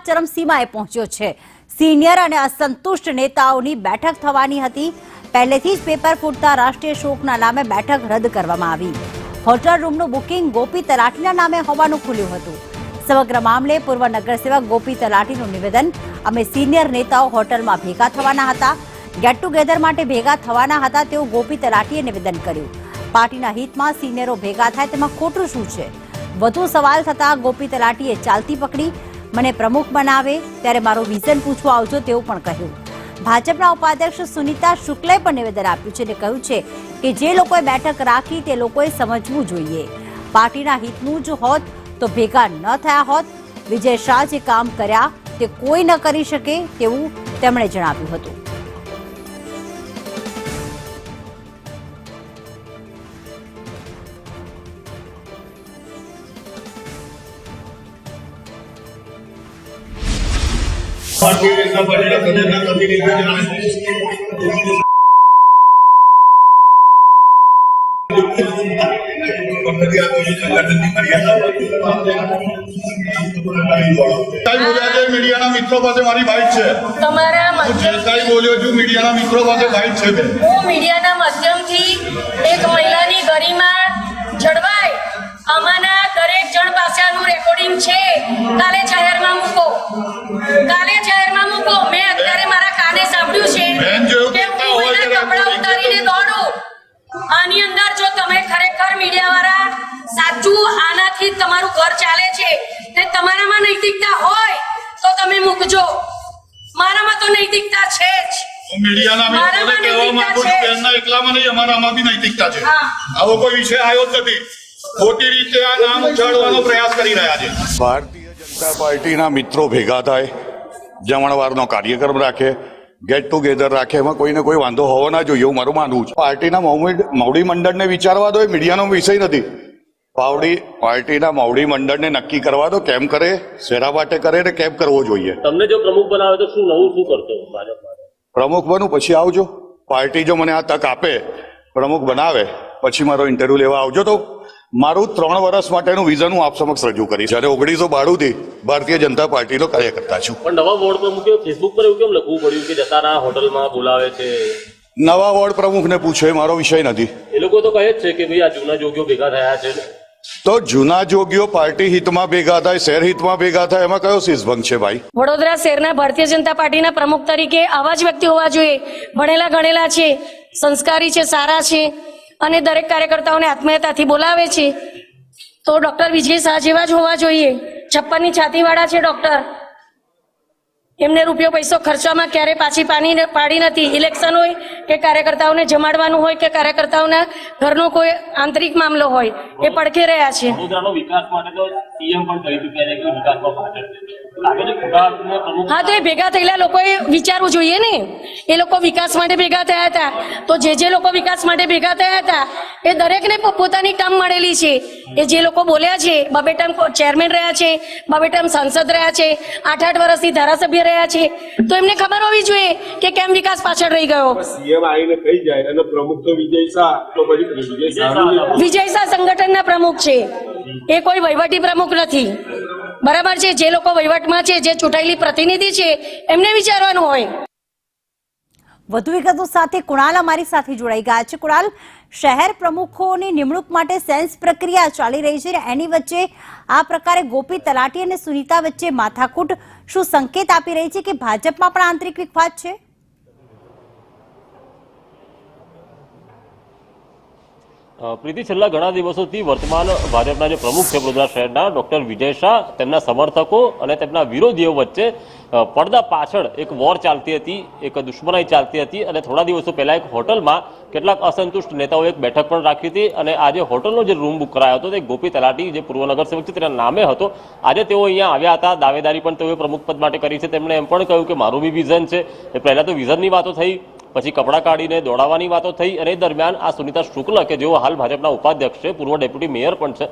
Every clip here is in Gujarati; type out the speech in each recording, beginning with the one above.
ચરમસીમાએ પહોંચ્યો છે। સિનિયર અને અસંતુષ્ટ નેતાઓની બેઠક થવાની હતી। પહેલેથી જ પેપર ફૂટતા રાષ્ટ્રીય શોકના નામે બેઠક રદ કરવામાં આવી। હોટલ રૂમનું બુકિંગ ગોપી તલાટીના નામે હોવાનું ખુલ્યું હતું। સમગ્ર મામલે પૂર્વ નગરસેવક ગોપી તલાટીનું નિવેદન, અમે સિનિયર નેતાઓ હોટલમાં ભેગા થવાના હતા, ગેટ ટુગેધર માટે ભેગા થવાના હતા તેવું ગોપી તલાટીએ નિવેદન કર્યું। પાર્ટીના હિતમાં સિનિયરો ભેગા થાય તેમાં ખોટું શું છે? વધુ સવાલ થતા ગોપી તલાટીએ ચાલતી પકડી, મને પ્રમુખ બનાવે ત્યારે મારું વિઝન પૂછવા આવજો તેવું પણ કહ્યું। ભાજપના ઉપાધ્યક્ષ સુનીતા શુક્લે પણ નિવેદન આપ્યું છે અને કહ્યું છે કે જે લોકોએ બેઠક રાખી તે લોકોએ સમજવું જોઈએ, પાર્ટીના હિતનું જ હોત તો ભેગા ન થયા હોત। વિજય શાહ જે કામ કર્યા તે કોઈ ન કરી શકે તેવું તેમણે જણાવ્યું હતું। भारतीय जनता पार्टी का प्रदेश मीडिया मित्रों पास मारी बाइट है बोलो छू मीडिया मित्रों पास बाइट है मीडिया माध्यम थी एक महिला गरिमा जड़वाय अमाना दरेक जण पासेનું રેકોર્ડિંગ છે। કાલે જાહેરમાં મૂકો, કાલે જાહેરમાં મૂકો। મેં અત્યારે મારા કાને સાંભળ્યું છે કે હું એના કપડા ઉતારીને દોડું। આની અંદર જો તમે ખરેખર મીડિયાવાળા સાચું આનાથી તમારું ઘર ચાલે છે ને તમારામાં નૈતિકતા હોય તો તમે મૂકજો। મારામાં તો નૈતિકતા છે જ। મીડિયાના મિત્રોને કહેવા માંગુ છું કે એમના એકલામાં નહીં, અમારામાં બી નૈતિકતા છે। આવો કોઈ વિષય આવ્યો જ નથી। ખોટી રીતે આ નામ ઉછાળવાનો પ્રયાસ કરી રહ્યા છે। ભારતીય જનતા પાર્ટીના મિત્રો ભેગા થાય, જમણવારનો કાર્યક્રમ રાખે, ગેટ ટુગેધર રાખે, એમાં કોઈને કોઈ વાંધો હોવો ના જોઈએ એવું મારું માનવું છે। પાર્ટીના મોવડી મંડળને વિચારવા દો, એ મીડિયાનો વિષય નથી। પાર્ટીના મોવડી મંડળને નક્કી કરવા દો કેમ કરે, શેના માટે કરે ને કેમ કરવો જોઈએ। તમને જો પ્રમુખ બનાવે તો શું નવું શું કરશો? પ્રમુખ બનું પછી આવજો। પાર્ટી જો મને આ તક આપે, પ્રમુખ બનાવે પછી મારો ઇન્ટરવ્યુ લેવા આવજો। તો મારું 3 વર્ષ માટેનું વિઝન હું આપ સમક્ષ રજૂ કરીશ। જ્યારે 1992 થી ભારતીય જનતા પાર્ટીનો કાર્યકર્તા છું। પણ નવા વોર્ડ પ્રમુખે ફેસબુક પર એવું કેમ લખવું પડ્યું કે જતાના હોટલમાં બોલાવે છે? નવા વોર્ડ પ્રમુખને પૂછો, એ મારો વિષય નથી। એ લોકો તો કહે જ છે કે ભાઈ આ જૂના જોગીઓ ભેગા થયા છે। તો જૂના જોગીઓ પાર્ટી હિતમાં ભેગા થાય, શહેર હિતમાં ભેગા થાય, એમાં કયો શીશભંગ છે ભાઈ? વડોદરા શહેરના ભારતીય જનતા પાર્ટીના પ્રમુખ તરીકે આવા જ વ્યક્તિ હોવા જોઈએ। ભણેલા ગણેલા છે, સંસ્કારી છે, સારા છે અને દરેક કાર્યકર્તાઓને આત્મીયતાથી બોલાવે છે। તો ડોક્ટર વિજય શાહ જેવા જ હોવા જોઈએ। 56ની છાતીવાળા છે ડોક્ટર, એમને રૂપિયો પૈસો ખર્ચવામાં ક્યારે પાછી પાડી નથી। ઇલેક્શન હોય કે કાર્યકર્તાઓને જમાડવાનું હોય કે કાર્યકર્તાઓના ઘરનો કોઈ આંતરિક મામલો હોય, એ પડખે રહ્યા છે। વડોદરાનો વિકાસ માટે તો સીએમ પણ કહી ચૂક્યા છે કે વિકાસમાં પાછળ છે। હા, તો એ ભેગા થયેલા લોકોએ વિચારવું જોઈએ ને। એ લોકો વિકાસ માટે ભેગા થયા હતા, તો જે લોકો વિકાસ માટે ભેગા થયા હતા એ દરેકને પોતાની ટર્મ મળેલી છે। એ જે લોકો બોલ્યા છે, બબે ટર્મ ચેરમેન રહ્યા છે, બબે ટર્મ સાંસદ રહ્યા છે, 8-8 વર્ષથી ધારાસભ્ય રહ્યા છે, તો એમને ખબર હોવી જોઈએ કે કેમ વિકાસ પાછળ રહી ગયો। સીએમ આવીને કહી જાય અને પ્રમુખ તો વિજય શાહ, તો પછી વિજય શાહ સંગઠનના પ્રમુખ છે, એ કોઈ વહીવટી પ્રમુખ નથી। બરાબર છે? જે લોકો વહીવટમાં છે, જે ચૂંટાયેલી પ્રતિનિધિ છે, એમને વિચારવાનું હોય। વધુ વિગતો સાથે કુણાલ અમારી સાથે જોડાઈ ગયા છે। કુણાલ, શહેર પ્રમુખોની નિમણૂક માટે સેન્સ પ્રક્રિયા ચાલી રહી છે, એની વચ્ચે આ પ્રકારે ગોપી તલાટી અને સુનીતા વચ્ચે માથાકૂટ શું સંકેત આપી રહી છે કે ભાજપમાં પણ આંતરિક વિખવાદ છે? પ્રીતિ, છેલ્લા ઘણા દિવસોથી વર્તમાન ભાજપના જે પ્રમુખ છે વડોદરા શહેરના ડોક્ટર વિજય શાહ, તેમના સમર્થકો અને તેમના વિરોધીઓ વચ્ચે પડદા પાછળ એક વોર ચાલતી હતી, એક દુશ્મનાઈ ચાલતી હતી અને થોડા દિવસો પહેલા એક હોટલમાં કેટલાક અસંતુષ્ટ નેતાઓએ એક બેઠક પણ રાખી હતી અને આજે હોટલનો જે રૂમ બુક કરાયો હતો તે ગોપી તલાટી, જે પૂર્વ નગરસેવક છે, તેના નામે હતો। આજે તેઓ અહીંયા આવ્યા હતા, દાવેદારી પણ તેઓએ પ્રમુખ પદ માટે કરી છે। તેમણે એમ પણ કહ્યું કે મારું બી વિઝન છે। એ પહેલા તો વિઝનની વાતો થઈ, પછી કપડાં કાઢીને દોડાવવાની વાતો થઈ અને એ દરમિયાન આ સુનીતા શુક્લ કે જેઓ હાલ ભાજપના ઉપાધ્યક્ષ છે, પૂર્વ ડેપ્યુટી મેયર પણ છે,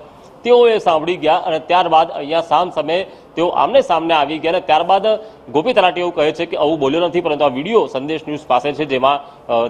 તેઓએ સાંભળી ગયા અને ત્યારબાદ અહીંયા સામે તેઓ આમને સામને આવી ગયા અને ત્યારબાદ ગોપી તલાટી એવું કહે છે કે આવું બોલ્યો નથી, પરંતુ આ વિડીયો સંદેશ ન્યૂઝ પાસે છે જેમાં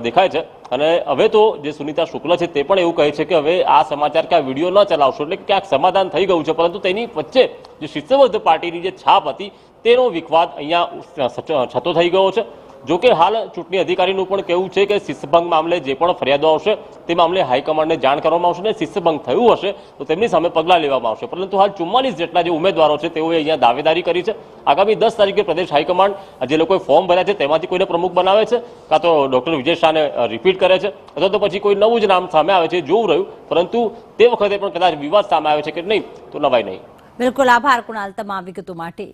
દેખાય છે। અને હવે તો જે સુનીતા શુક્લ છે તે પણ એવું કહે છે કે હવે આ સમાચાર કે આ વિડીયો ન ચલાવશો, એટલે ક્યાંક સમાધાન થઈ ગયું છે, પરંતુ તેની વચ્ચે જે શિસ્તબદ્ધ પાર્ટીની જે છાપ હતી તેનો વિવાદ અહીંયા છતો થઈ ગયો છે. જો કે હાલ ચૂંટણી અધિકારીનું પણ કહેવું છે કે શિસ્તભંગ મામલે જે પણ ફરિયાદો આવશે તે મામલે હાઈકમાન્ડને જાણ કરવામાં આવશે અને શિસ્તભંગ થયું હશે તો તેમની સામે પગલાં લેવામાં આવશે. પરંતુ હાલ 44 જેટલા જે ઉમેદવારો છે તેઓએ અહીંયા દાવેદારી કરી છે. આગામી 10 તારીખે પ્રદેશ હાઈકમાન્ડ જે લોકોએ ફોર્મ ભર્યા છે તેમાંથી કોઈને પ્રમુખ બનાવે છે, કાં તો ડોક્ટર વિજય શાહને રિપીટ કરે છે, અથવા તો પછી કોઈ નવું જ નામ સામે આવે છે, જોવું રહ્યું. પરંતુ તે વખતે પણ કદાચ વિવાદ સામે આવે છે કે નહીં તો નવાય નહીં. બિલકુલ, આભાર કુણાલ તમામ વિગતો માટે.